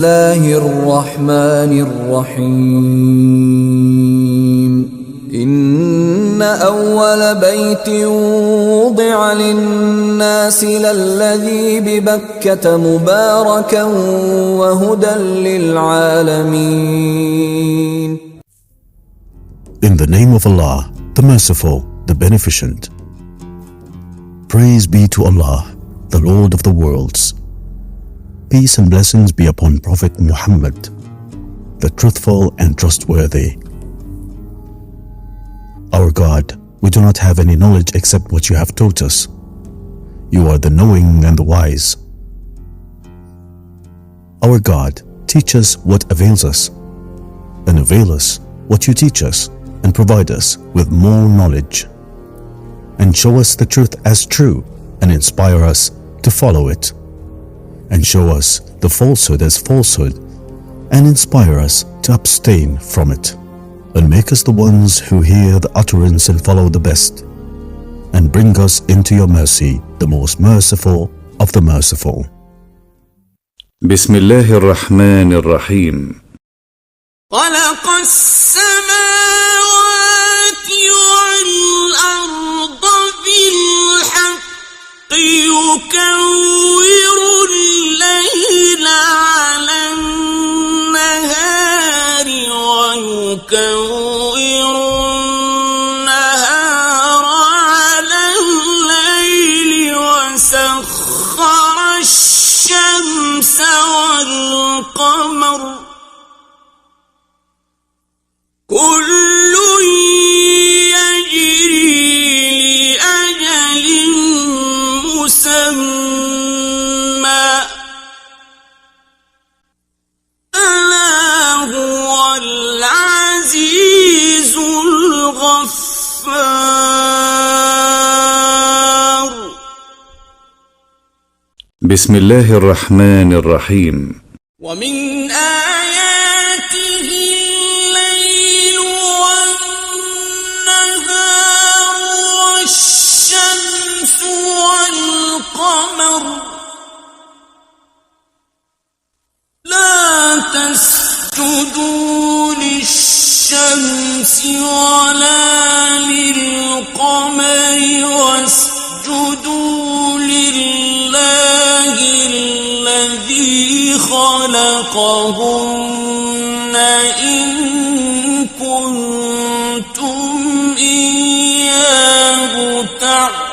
الله الرحمن الرحيم إن أول بيت وضع للناس للذي ببكة مباركا وهدى للعالمين. In the name of Allah, the Merciful, the Beneficent. Praise be to Allah, the Lord of the worlds. Peace and blessings be upon Prophet Muhammad, the truthful and trustworthy. Our God, we do not have any knowledge except what you have taught us. You are the knowing and the wise. Our God, teach us what avails us, and avail us what you teach us, and provide us with more knowledge. And show us the truth as true, and inspire us to follow it. And show us the falsehood as falsehood, and inspire us to abstain from it. And make us the ones who hear the utterance and follow the best. And bring us into your mercy, the most merciful of the merciful. بسم الله الرحمن الرحيم. خلق السماوات والأرض بالحق يكور الليل على النهار ويكور النهار على الليل وسخر الشمس والقمر كل يجري لأجل مسمى ألا هو العزيز الغفار. بسم الله الرحمن الرحيم. ومن آياته الليل والنهار والشمس والقمر لا تسجدوا للشمس ولا للقمر واسجدوا لله الذي خلقهن إن كنتم إياه تعبدون.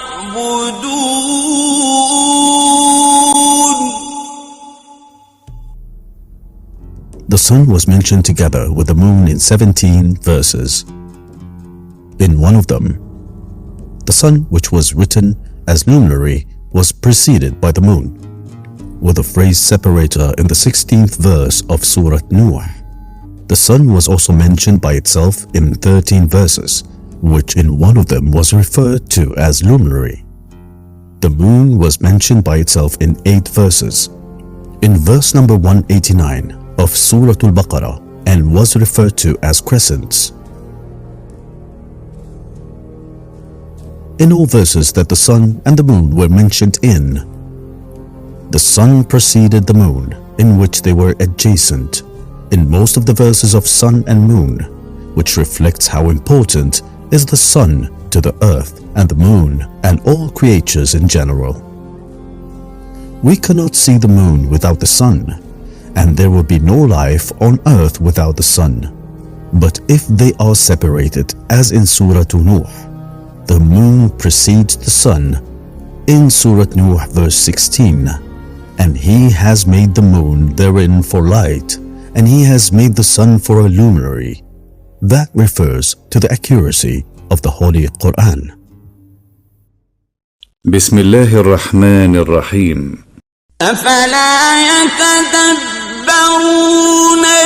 The sun was mentioned together with the moon in 17 verses. In one of them, the sun, which was written as luminary, was preceded by the moon, with a phrase separator in the 16th verse of Surah Nuh. The sun was also mentioned by itself in 13 verses, which in one of them was referred to as luminary. The moon was mentioned by itself in 8 verses. In verse number 189 of Surah Al-Baqarah, and was referred to as crescents. In all verses that the sun and the moon were mentioned in, the sun preceded the moon, in which they were adjacent. In most of the verses of sun and moon, which reflects how important is the sun to the earth and the moon and all creatures in general. We cannot see the moon without the sun, and there will be no life on earth without the sun. But if they are separated, as in Surah Nuh, the moon precedes the sun in Surah Nuh verse 16, and He has made the moon therein for light, and He has made the sun for a luminary. That refers to the accuracy of the Holy Quran. بسم الله الرحمن الرحيم. أفلا يتدبرون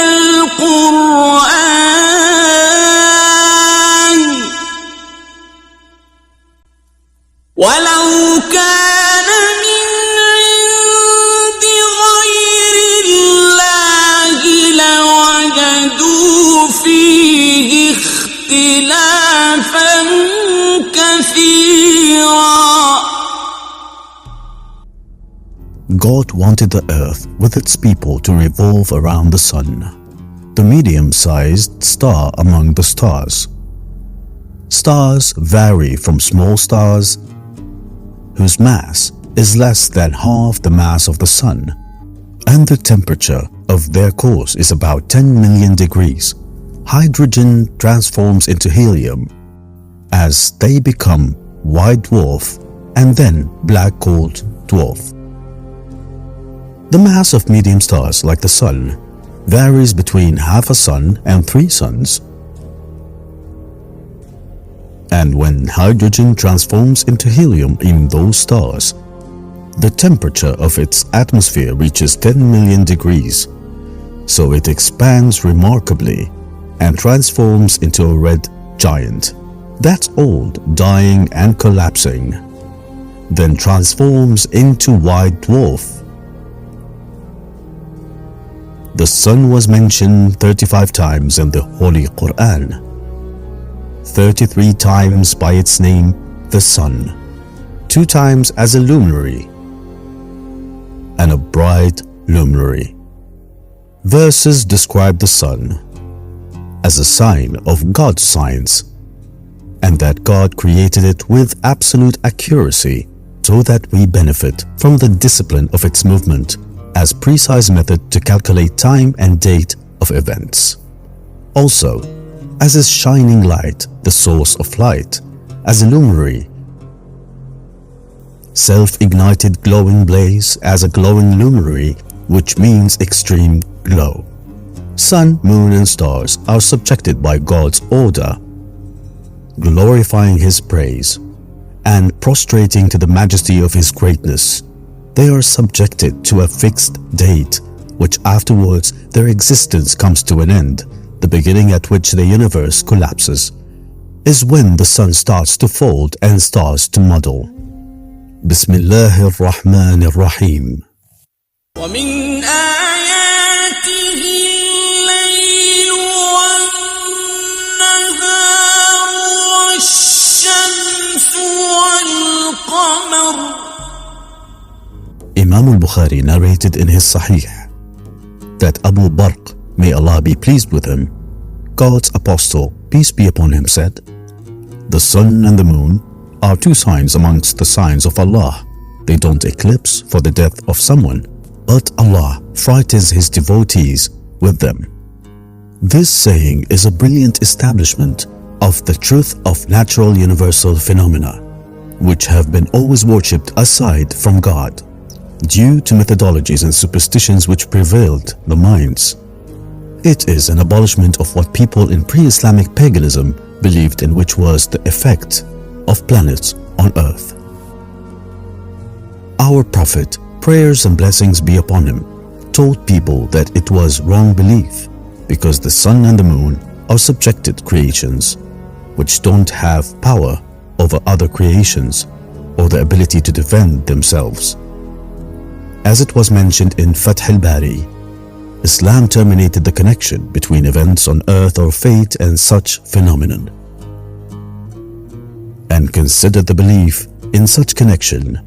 القرآن ولو كان من عند غير الله لوجدوا فيه اختلافا كثيرا. God wanted the earth with its people to revolve around the sun, the medium-sized star among the stars. Stars vary from small stars whose mass is less than half the mass of the sun, and the temperature of their course is about 10 million degrees. Hydrogen transforms into helium as they become white dwarf and then black cold dwarf. The mass of medium stars like the sun varies between half a sun and 3 suns. And when hydrogen transforms into helium in those stars, the temperature of its atmosphere reaches 10 million degrees, so it expands remarkably and transforms into a red giant that's old, dying and collapsing, then transforms into white dwarf. The sun was mentioned 35 times in the Holy Quran, 33 times by its name, the sun, 2 times as a luminary and a bright luminary. Verses describe the sun as a sign of God's science, and that God created it with absolute accuracy so that we benefit from the discipline of its movement as precise method to calculate time and date of events. Also, as a shining light, the source of light, as a luminary, self-ignited glowing blaze as a glowing luminary, which means extreme glow. Sun, moon and stars are subjected by God's order, glorifying His praise and prostrating to the majesty of His greatness. They are subjected to a fixed date, which afterwards their existence comes to an end. The beginning at which the universe collapses is when the sun starts to fold and starts to muddle. Bismillahir Rahmanir Rahim. ومن آياته الليل والنهار والشمس والقمر. Imam al-Bukhari narrated in his Sahih that Abu Barq, may Allah be pleased with him, God's apostle, peace be upon him, said, "The sun and the moon are 2 signs amongst the signs of Allah. They don't eclipse for the death of someone, but Allah frightens His devotees with them." This saying is a brilliant establishment of the truth of natural universal phenomena, which have been always worshipped aside from God, due to methodologies and superstitions which prevailed the minds. It is an abolishment of what people in pre-Islamic paganism believed in, which was the effect of planets on earth. Our Prophet, prayers and blessings be upon him, told people that it was wrong belief, because the sun and the moon are subjected creations which don't have power over other creations or the ability to defend themselves. As it was mentioned in Fath al-Bari, Islam terminated the connection between events on earth or fate and such phenomenon, and considered the belief in such connection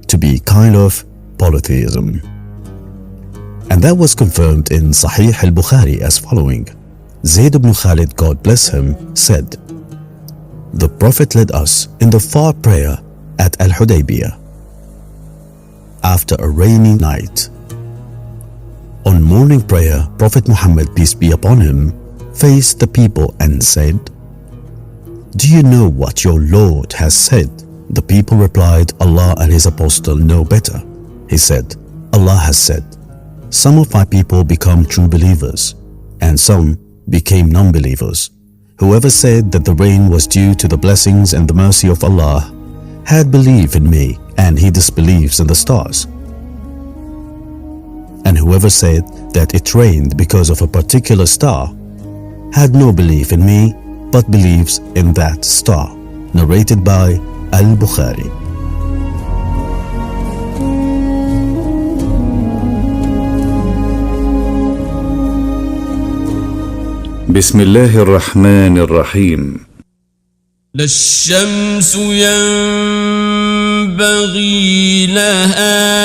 to be kind of polytheism. And that was confirmed in Sahih al-Bukhari as following. Zayd ibn Khalid, God bless him, said, "The Prophet led us in the far prayer at Al-Hudaybiyah after a rainy night. On morning prayer, Prophet Muhammad, peace be upon him, faced the people and said, 'Do you know what your Lord has said?' The people replied, 'Allah and His Apostle know better.' He said, 'Allah has said, some of my people become true believers, and some became non-believers. Whoever said that the rain was due to the blessings and the mercy of Allah had believed in me, and he disbelieves in the stars. And whoever said that it rained because of a particular star had no belief in me, but believes in that star." Narrated by Al-Bukhari. بسم الله الرحمن الرحيم. لا الشمس ينبغي لها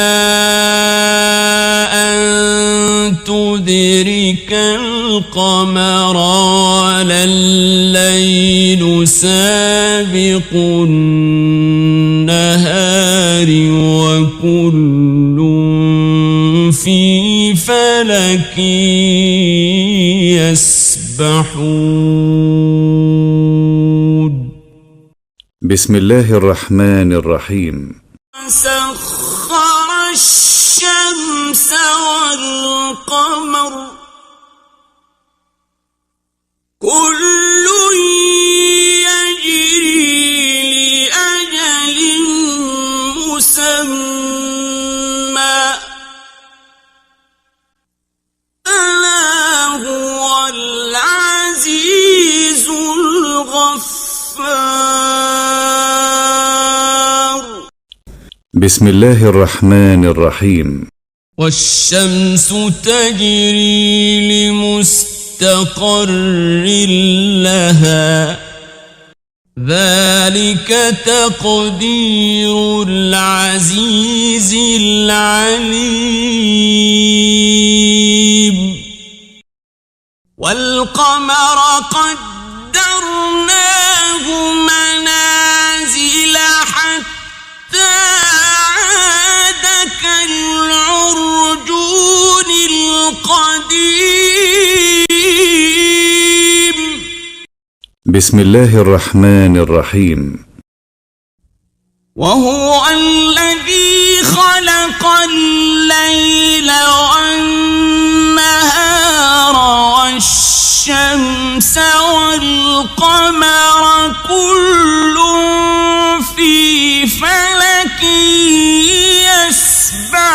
ليدرك القمر ولا الليل سابق النهار وكل في فلك يسبحون. بسم الله الرحمن الرحيم. سخر الشمس والقمر كل يجري لأجل مسمى ألا هو العزيز الغفار. بسم الله الرحمن الرحيم. والشمس تجري لمستقر لها ذلك تقدير العزيز العليم. والقمر قدرناه منازل حتى عاد كالعرجون القديم. بسم الله الرحمن الرحيم. وهو الذي خلق الليل والنهار والشمس والقمر كل في فلك يسبحون.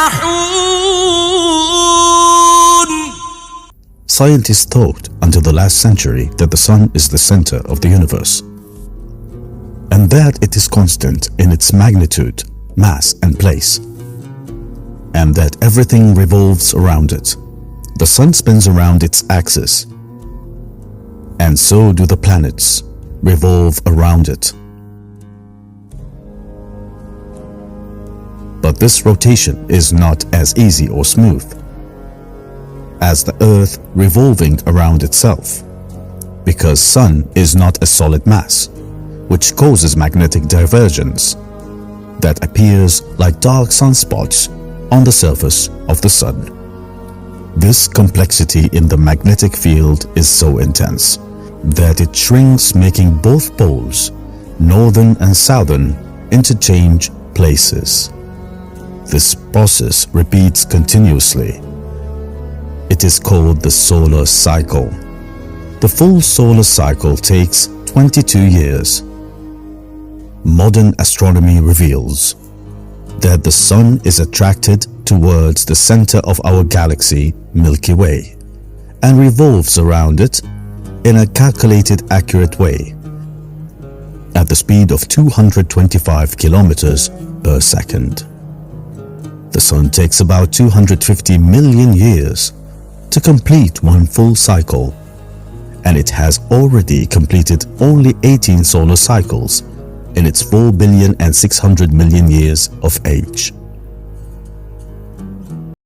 Scientists thought until the last century that the sun is the center of the universe, and that it is constant in its magnitude, mass and place, and that everything revolves around it. The sun spins around its axis, and so do the planets revolve around it. But this rotation is not as easy or smooth as the Earth revolving around itself, because Sun is not a solid mass, which causes magnetic divergence that appears like dark sunspots on the surface of the Sun. This complexity in the magnetic field is so intense that it shrinks, making both poles, northern and southern, interchange places. This process repeats continuously. It is called the solar cycle. The full solar cycle takes 22 years. Modern astronomy reveals that the Sun is attracted towards the center of our galaxy, Milky Way, and revolves around it in a calculated, accurate way at the speed of 225 kilometers per second. The Sun takes about 250 million years to complete one full cycle, and it has already completed only 18 solar cycles in its 4,600,000,000 years of age.